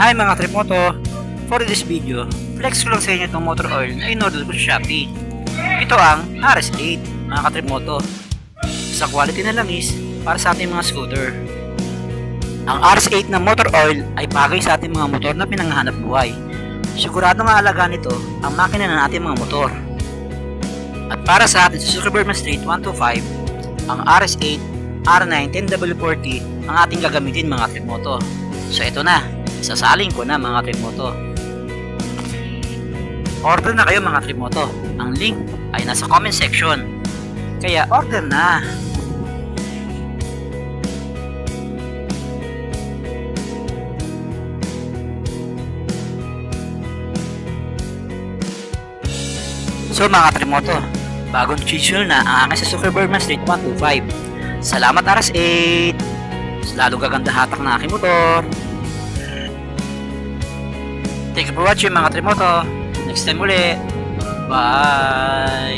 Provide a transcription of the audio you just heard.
Hi mga Tripmoto! For this video, flex ko lang sa inyo itong motor oil na in-order ko sa Shopee. Ito ang RS8 mga Tripmoto. Sa quality na langis para sa ating mga scooter. Ang RS8 na motor oil ay bagay sa ating mga motor na pinanghahanap buhay. Sigurado nga alagaan nito ang makina ng ating mga motor. At para sa atin sa Sugarburman Street 125, ang RS8 R9 10W40 ang ating gagamitin mga Tripmoto. So ito na, sasalin ko na mga Tripmoto. Order na kayo mga Tripmoto. Ang link ay nasa comment section. Kaya order na. So mga Tripmoto, bagong schedule na ang aking sa Sugarburman Street 125. Salamat RS8! Lalo gaganda hatak na aking motor. Thank you for watching mga Tripmoto. Next time ulit. Bye!